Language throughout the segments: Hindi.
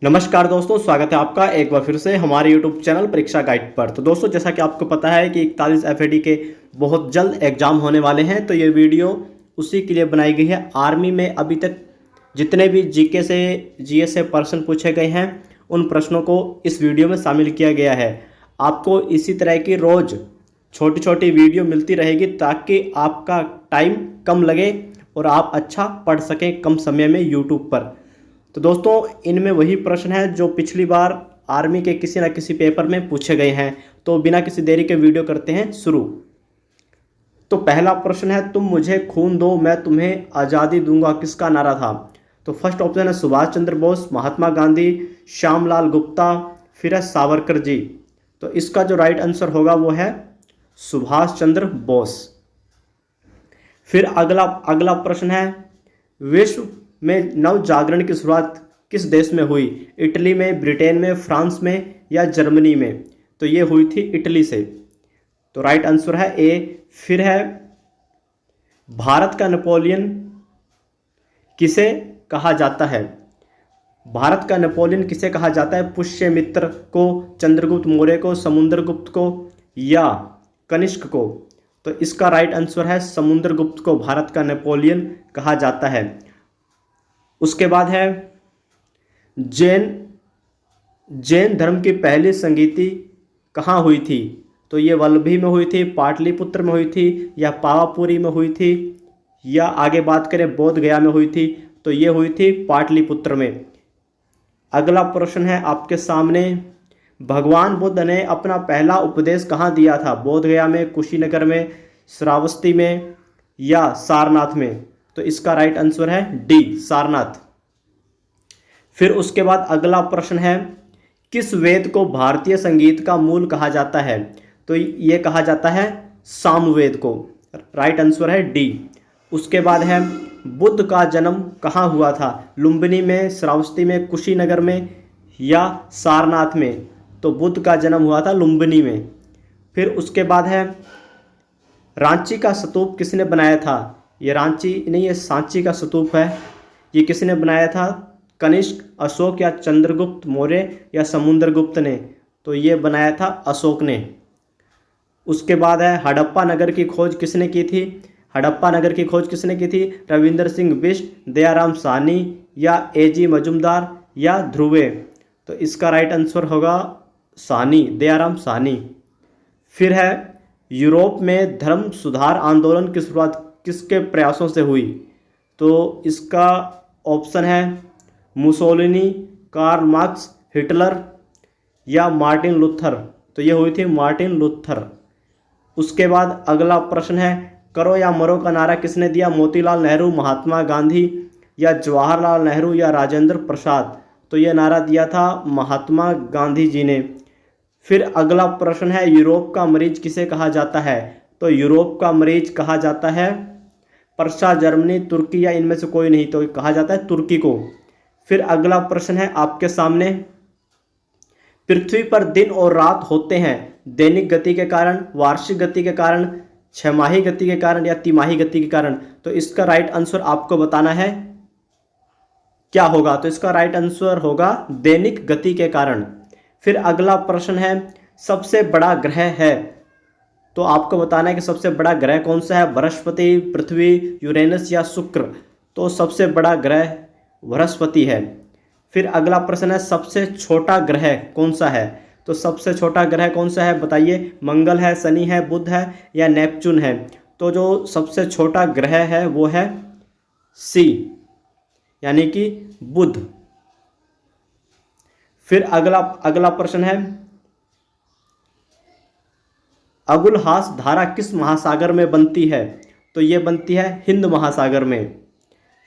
नमस्कार दोस्तों, स्वागत है आपका एक बार फिर से हमारे YouTube चैनल परीक्षा गाइड पर। तो दोस्तों, जैसा कि आपको पता है कि 41 FAD के बहुत जल्द एग्ज़ाम होने वाले हैं, तो ये वीडियो उसी के लिए बनाई गई है। आर्मी में अभी तक जितने भी जीके से जीएस से प्रश्न पूछे गए हैं, उन प्रश्नों को इस वीडियो में शामिल किया गया है। आपको इसी तरह की रोज़ छोटी छोटी वीडियो मिलती रहेगी ताकि आपका टाइम कम लगे और आप अच्छा पढ़ सकें कम समय में यूट्यूब पर। तो दोस्तों, इनमें वही प्रश्न है जो पिछली बार आर्मी के किसी न किसी पेपर में पूछे गए हैं। तो बिना किसी देरी के वीडियो करते हैं शुरू। तो पहला प्रश्न है, तुम मुझे खून दो मैं तुम्हें आज़ादी दूंगा, किसका नारा था? तो फर्स्ट ऑप्शन है सुभाष चंद्र बोस, महात्मा गांधी, श्यामलाल गुप्ता, फिर है सावरकर जी। तो इसका जो राइट आंसर होगा वो है सुभाष चंद्र बोस। फिर अगला अगला प्रश्न है, विश्व में नव जागरण की शुरुआत किस देश में हुई? इटली में, ब्रिटेन में, फ्रांस में या जर्मनी में? तो ये हुई थी इटली से। तो राइट आंसर है ए। फिर है, भारत का नेपोलियन किसे कहा जाता है? भारत का नेपोलियन किसे कहा जाता है? पुष्यमित्र को, चंद्रगुप्त मौर्य को, समुद्रगुप्त को या कनिष्क को? तो इसका राइट आंसर है समुद्रगुप्त को भारत का नेपोलियन कहा जाता है। उसके बाद है, जैन धर्म की पहली संगीति कहाँ हुई थी? तो ये वल्लभी में हुई थी, पाटलिपुत्र में हुई थी या पावापुरी में हुई थी, या आगे बात करें बोध गया में हुई थी? तो ये हुई थी पाटलिपुत्र में। अगला प्रश्न है आपके सामने, भगवान बुद्ध ने अपना पहला उपदेश कहाँ दिया था? बोध गया में, कुशीनगर में, श्रावस्ती में या सारनाथ में? तो इसका राइट आंसर है डी, सारनाथ। फिर उसके बाद अगला प्रश्न है, किस वेद को भारतीय संगीत का मूल कहा जाता है? तो ये कहा जाता है सामवेद को। राइट आंसर है डी। उसके बाद है, बुद्ध का जन्म कहाँ हुआ था? लुम्बिनी में, श्रावस्ती में, कुशीनगर में या सारनाथ में? तो बुद्ध का जन्म हुआ था लुम्बिनी में। फिर उसके बाद है, रांची का स्तूप किसने बनाया था? ये रांची नहीं, ये सांची का स्तूप है। ये किसने बनाया था? कनिष्क, अशोक या चंद्रगुप्त मौर्य या समुद्रगुप्त ने? तो ये बनाया था अशोक ने। उसके बाद है, हड़प्पा नगर की खोज किसने की थी? हड़प्पा नगर की खोज किसने की थी? रविंद्र सिंह बिष्ट, दयाराम साहनी या एजी मजुमदार या ध्रुवे? तो इसका राइट आंसर होगा साहनी, दयाराम साहनी। फिर है, यूरोप में धर्म सुधार आंदोलन की शुरुआत किसके प्रयासों से हुई? तो इसका ऑप्शन है मुसोलिनी, कार्ल मार्क्स, हिटलर या मार्टिन लूथर? तो ये हुई थी मार्टिन लूथर। उसके बाद अगला प्रश्न है, करो या मरो का नारा किसने दिया? मोतीलाल नेहरू, महात्मा गांधी या जवाहरलाल नेहरू या राजेंद्र प्रसाद? तो ये नारा दिया था महात्मा गांधी जी ने। फिर अगला प्रश्न है, यूरोप का मरीज किसे कहा जाता है? तो यूरोप का मरीज कहा जाता है पर्सा, जर्मनी, तुर्की या इनमें से कोई नहीं? तो कहा जाता है तुर्की को। फिर अगला प्रश्न है आपके सामने, पृथ्वी पर दिन और रात होते हैं दैनिक गति के कारण, वार्षिक गति के कारण, छमाही गति के कारण या तिमाही गति के कारण? तो इसका राइट आंसर आपको बताना है क्या होगा। तो इसका राइट आंसर होगा दैनिक गति के कारण। फिर अगला प्रश्न है, सबसे बड़ा ग्रह है? तो आपको बताना है कि सबसे बड़ा ग्रह कौन सा है? बृहस्पति, पृथ्वी, यूरेनस या शुक्र? तो सबसे बड़ा ग्रह बृहस्पति है। फिर अगला प्रश्न है, सबसे छोटा ग्रह कौन सा है? तो सबसे छोटा ग्रह कौन सा है बताइए? मंगल है, शनि है, बुध है या नेपच्यून है? तो जो सबसे छोटा ग्रह है वो है सी, यानी कि बुध। फिर अगला प्रश्न है, अगुलहास धारा किस महासागर में बनती है? तो ये बनती है हिंद महासागर में।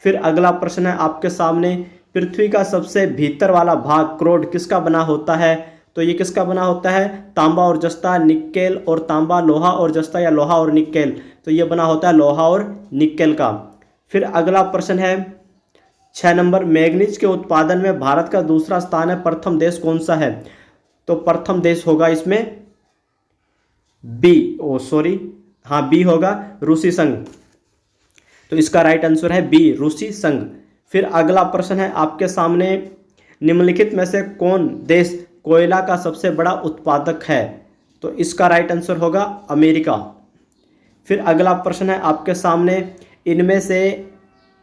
फिर अगला प्रश्न है आपके सामने, पृथ्वी का सबसे भीतर वाला भाग क्रोड किसका बना होता है? तो ये किसका बना होता है? तांबा और जस्ता, निकेल और तांबा, लोहा और जस्ता या लोहा और निकेल? तो ये बना होता है लोहा और निकेल का। फिर अगला प्रश्न है 6 नंबर, मैग्नीज के उत्पादन में भारत का दूसरा स्थान है, प्रथम देश कौन सा है? तो प्रथम देश होगा इसमें बी होगा रूसी संघ। तो इसका राइट आंसर है बी, रूसी संघ। फिर अगला प्रश्न है आपके सामने, निम्नलिखित में से कौन देश कोयला का सबसे बड़ा उत्पादक है? तो इसका राइट आंसर होगा अमेरिका। फिर अगला प्रश्न है आपके सामने,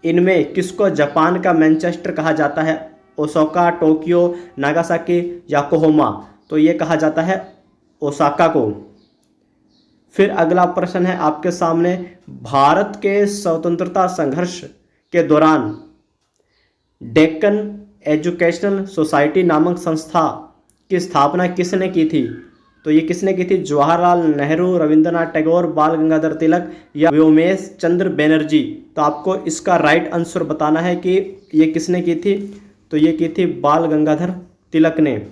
इनमें किसको जापान का मैनचेस्टर कहा जाता है? Osaka, Tokyo, Nagasaki, Yokohama? तो ये कहा जाता है ओसाका को। फिर अगला प्रश्न है आपके सामने, भारत के स्वतंत्रता संघर्ष के दौरान डेक्कन एजुकेशनल सोसाइटी नामक संस्था की स्थापना किसने की थी? तो ये किसने की थी? जवाहरलाल नेहरू, रविंद्रनाथ टैगोर, बाल गंगाधर तिलक या व्योमेश चंद्र बनर्जी? तो आपको इसका राइट आंसर बताना है कि ये किसने की थी। तो ये की थी बाल गंगाधर तिलक ने।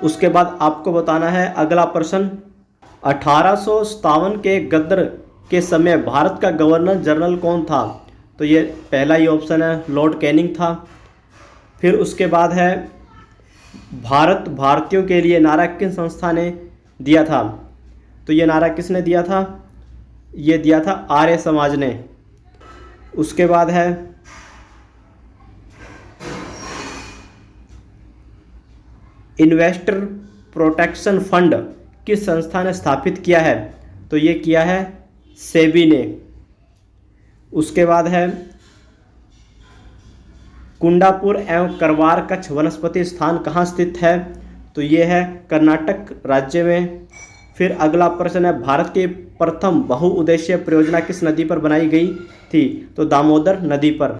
उसके बाद आपको बताना है अगला प्रश्न, 1857 के गदर के समय भारत का गवर्नर जनरल कौन था? तो ये पहला ही ऑप्शन है, लॉर्ड कैनिंग था। फिर उसके बाद है, भारत भारतीयों के लिए नारा किस संस्था ने दिया था? तो ये नारा किसने दिया था? ये दिया था आर्य समाज ने। उसके बाद है, इन्वेस्टर प्रोटेक्शन फंड किस संस्था ने स्थापित किया है? तो ये किया है सेबी ने। उसके बाद है, कुंडापुर एवं करवार कच्छ वनस्पति स्थान कहाँ स्थित है? तो ये है कर्नाटक राज्य में। फिर अगला प्रश्न है, भारत की प्रथम बहुउद्देशीय परियोजना किस नदी पर बनाई गई थी? तो दामोदर नदी पर।